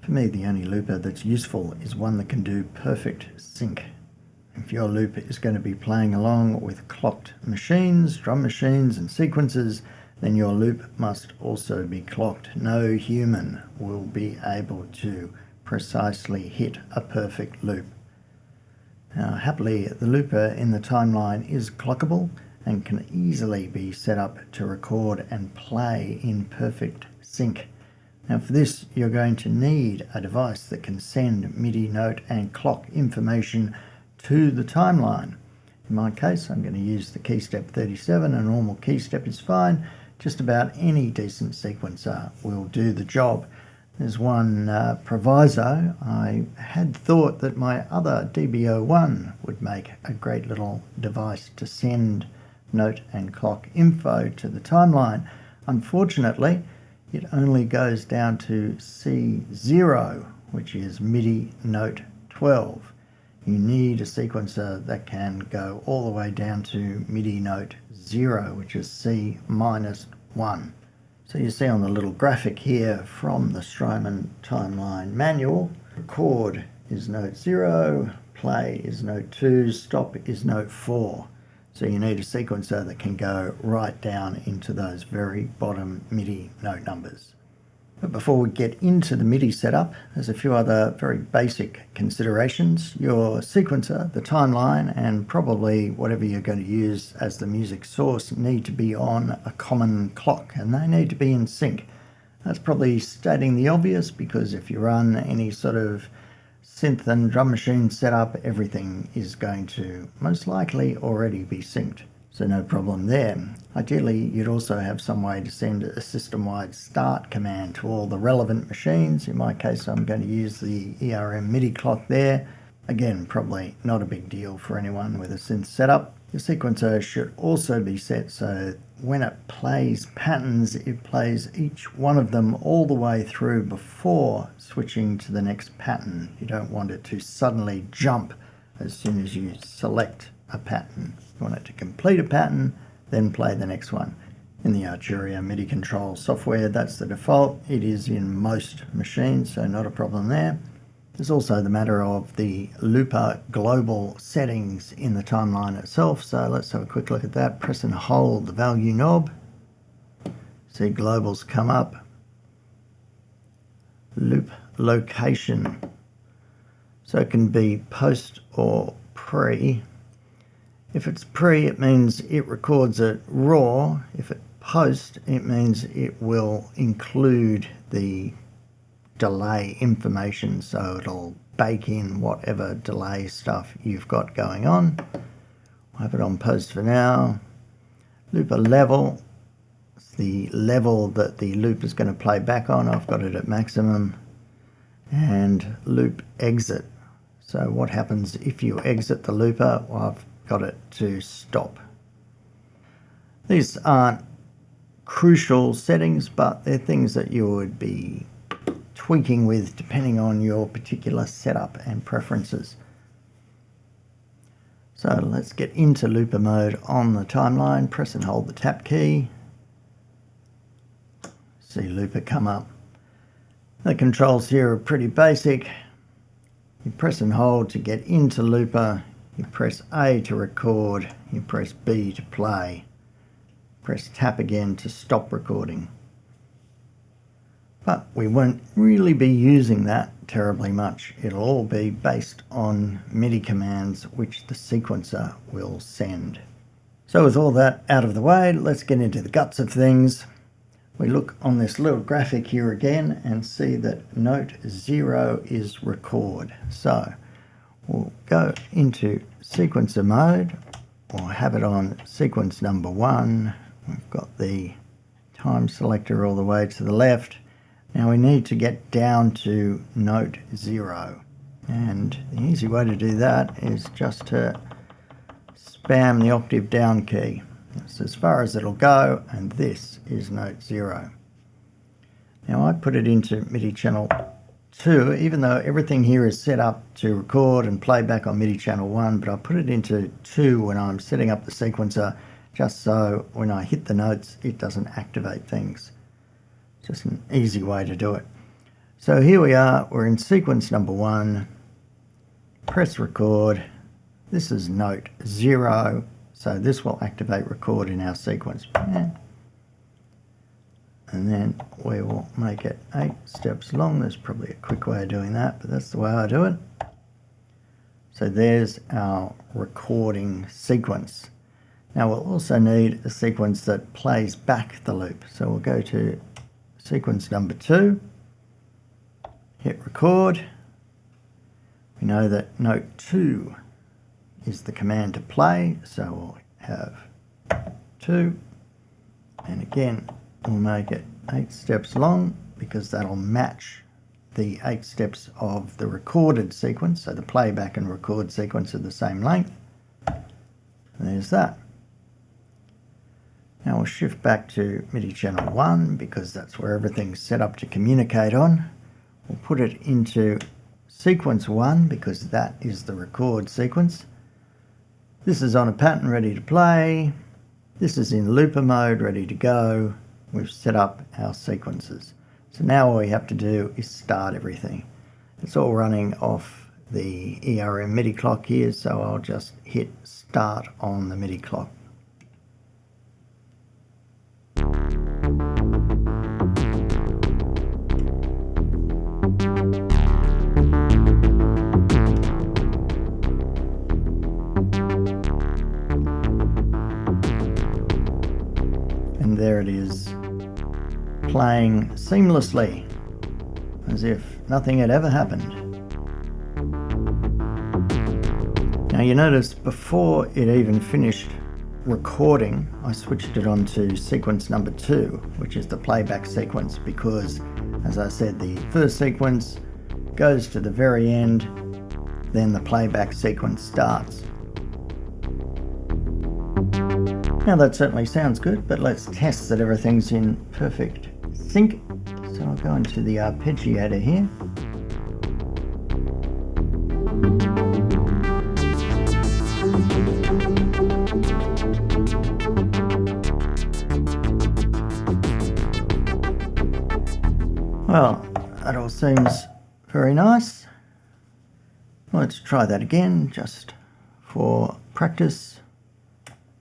For me, the only looper that's useful is one that can do perfect sync. If your loop is going to be playing along with clocked machines, drum machines and sequences, then your loop must also be clocked. No human will be able to precisely hit a perfect loop. Now, happily, the looper in the timeline is clockable and can easily be set up to record and play in perfect sync. Now for this, you're going to need a device that can send MIDI note and clock information to the timeline. In my case, I'm going to use the Keystep-37. A normal keystep is fine. Just about any decent sequencer will do the job. There's one proviso. I had thought that my other DB01 would make a great little device to send note and clock info to the timeline. Unfortunately, it only goes down to C0, which is MIDI note 12. You need a sequencer that can go all the way down to MIDI note 0, which is C-1. So you see on the little graphic here from the Strymon Timeline manual, record is note 0, play is note 2, stop is note 4. So you need a sequencer that can go right down into those very bottom MIDI note numbers. But before we get into the MIDI setup, there's a few other very basic considerations. Your sequencer, the timeline, and probably whatever you're going to use as the music source need to be on a common clock, and they need to be in sync. That's probably stating the obvious, because if you run any sort of synth and drum machine setup, everything is going to most likely already be synced. So no problem there. Ideally, you'd also have some way to send a system-wide start command to all the relevant machines. In my case, I'm going to use the ERM MIDI clock there. Again, probably not a big deal for anyone with a synth setup. The sequencer should also be set so when it plays patterns, it plays each one of them all the way through before switching to the next pattern. You don't want it to suddenly jump as soon as you select a pattern. You want it to complete a pattern, then play the next one. In the Arturia MIDI control software, that's the default. It is in most machines, so not a problem there. There's also the matter of the looper global settings in the timeline itself. So let's have a quick look at that. Press and hold the value knob. See globals come up. Loop location. So it can be post or pre. If it's pre, it means it records it raw. If it's post, it means it will include the delay information, so it'll bake in whatever delay stuff you've got going on. I'll have it on post for now. Looper level, it's the level that the loop is going to play back on. I've got it at maximum. And loop exit. So what happens if you exit the looper? Well, I've got it to stop. These aren't crucial settings, but they're things that you would be tweaking with depending on your particular setup and preferences. So let's get into looper mode on the timeline. Press and hold the tap key. See looper come up. The controls here are pretty basic. You press and hold to get into looper. You press A to record. You press B to play. Press tap again to stop recording. But we won't really be using that terribly much. It'll all be based on MIDI commands which the sequencer will send. So with all that out of the way, let's get into the guts of things. We look on this little graphic here again and see that note 0 is record. So we'll go into sequencer mode. We'll have it on sequence number 1. We've got the time selector all the way to the left. Now we need to get down to note 0. And the easy way to do that is just to spam the octave down key. That's as far as it'll go, and this is note 0. Now I put it into MIDI channel 2, even though everything here is set up to record and play back on MIDI channel 1, but I put it into 2 when I'm setting up the sequencer, just so when I hit the notes, it doesn't activate things. Just an easy way to do it. So here we are, we're in sequence number 1, press record. This is note 0, so this will activate record in our sequence. And then we will make it 8 steps long. There's probably a quick way of doing that, but that's the way I do it. So there's our recording sequence. Now we'll also need a sequence that plays back the loop. So we'll go to sequence number 2, hit record. We know that note 2 is the command to play, so we'll have 2, and again we'll make it 8 steps long because that'll match the 8 steps of the recorded sequence, so the playback and record sequence are the same length. There's that. Now we'll shift back to MIDI channel 1 because that's where everything's set up to communicate on. We'll put it into sequence 1 because that is the record sequence. This is on a pattern ready to play. This is in looper mode ready to go. We've set up our sequences. So now all we have to do is start everything. It's all running off the ERM MIDI clock here, so I'll just hit start on the MIDI clock. And there it is, playing seamlessly as if nothing had ever happened. Now you notice before it even finished recording, I switched it on to sequence number 2, which is the playback sequence, because as I said, the first sequence goes to the very end, then the playback sequence starts. Now that certainly sounds good, but let's test that everything's in perfect sync. So I'll go into the arpeggiator here. Well, that all seems very nice. Let's try that again, just for practice.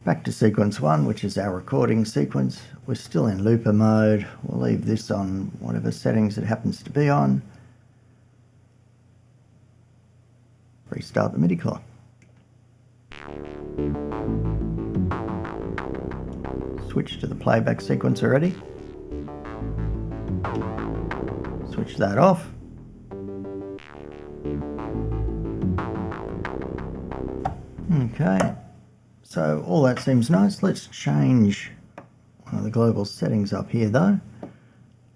Back to sequence 1, which is our recording sequence. We're still in looper mode. We'll leave this on whatever settings it happens to be on. Restart the MIDI clock. Switch to the playback sequence already. Switch that off. Okay. So all that seems nice. Let's change one of the global settings up here though.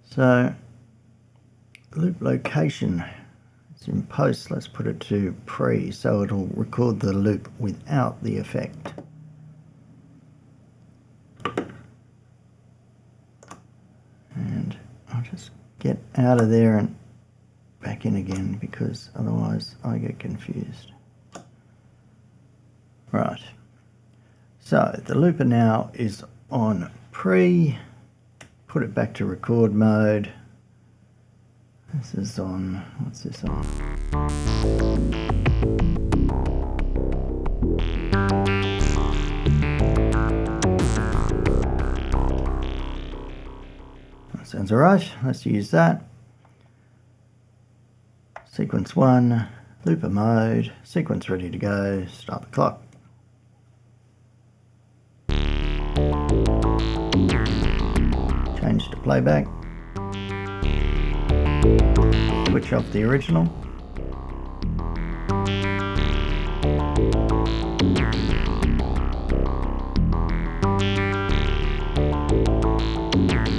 So loop location, it's in post, let's put it to pre, so it'll record the loop without the effect. And I'll just get out of there and back in again because otherwise I get confused. Right. So the looper now is on pre, put it back to record mode. This is on, what's this on? That sounds alright, let's use that. Sequence 1, looper mode, sequence ready to go, start the clock. Change to playback, switch off the original,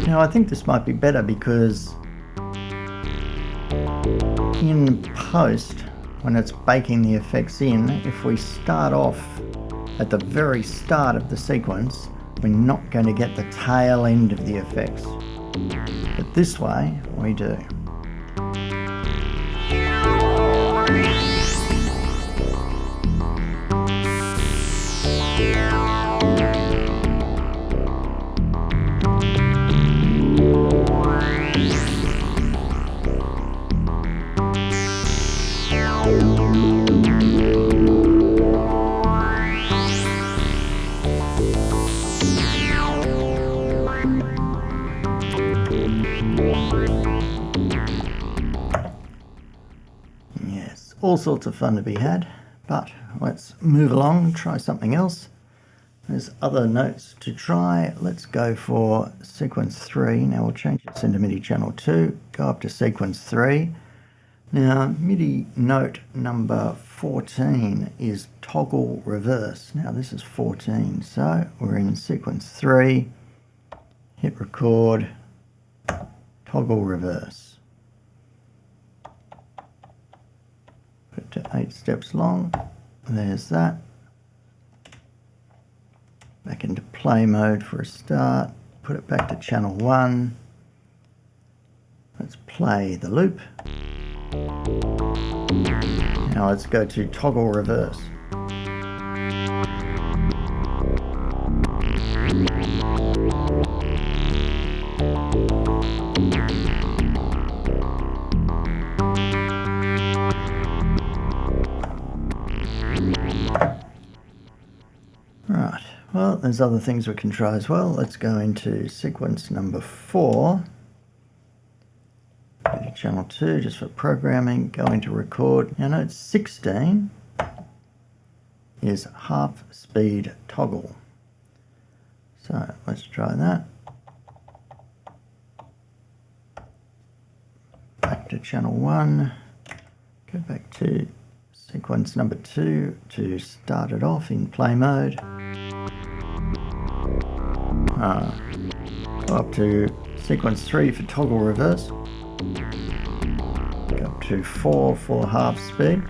now I think this might be better because in post, when it's baking the effects in, if we start off at the very start of the sequence, we're not going to get the tail end of the effects. But this way, we do. Yes, all sorts of fun to be had, but let's move along, try something else. There's other notes to try. Let's go for sequence 3. Now we'll change this into MIDI channel 2, go up to sequence 3. Now MIDI note number 14 is toggle reverse. Now this is 14, so we're in sequence 3, hit record, toggle reverse. Put it to 8 steps long, there's that. Back into play mode for a start, put it back to channel 1. Let's play the loop. Now let's go to toggle reverse. Right, well, there's other things we can try as well. Let's go into sequence number 4. Go to channel 2 just for programming, go into record. Now note 16 is half speed toggle. So let's try that. Back to channel 1, go back to sequence number 2 to start it off in play mode. Go up to sequence 3 for toggle reverse. Go up to 4 for half speed.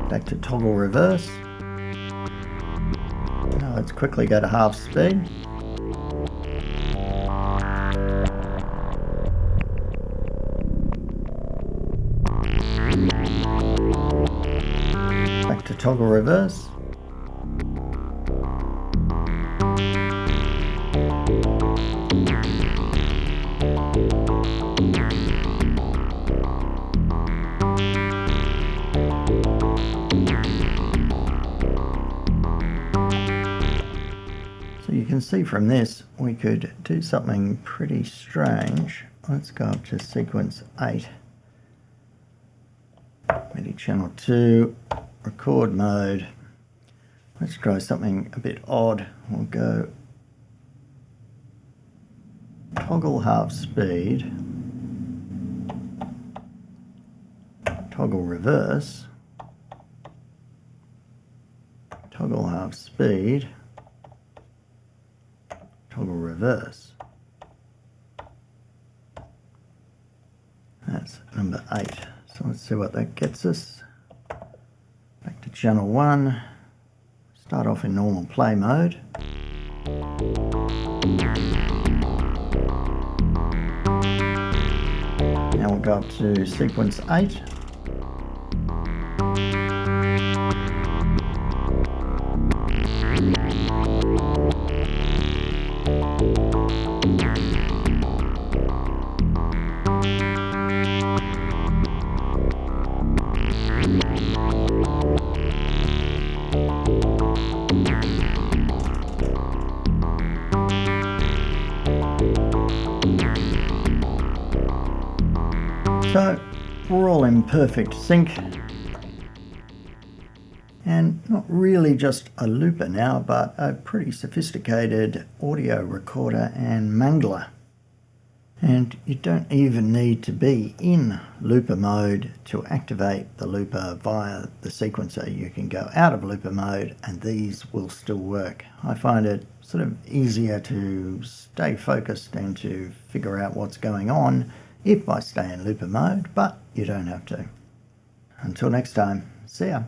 Back to toggle reverse. Now let's quickly go to half speed. Back to toggle reverse. You can see from this we could do something pretty strange. Let's go up to sequence 8, MIDI channel 2, record mode. Let's try something a bit odd. We'll go toggle half speed, toggle reverse, toggle half speed, toggle reverse. That's number 8. So let's see what that gets us. Back to channel 1. Start off in normal play mode. Now we'll go up to sequence 8. So we're all in perfect sync, and not really just a looper now, but a pretty sophisticated audio recorder and mangler. And you don't even need to be in looper mode to activate the looper via the sequencer. You can go out of looper mode and these will still work. I find it sort of easier to stay focused and to figure out what's going on if I stay in looper mode, but you don't have to. Until next time, see ya.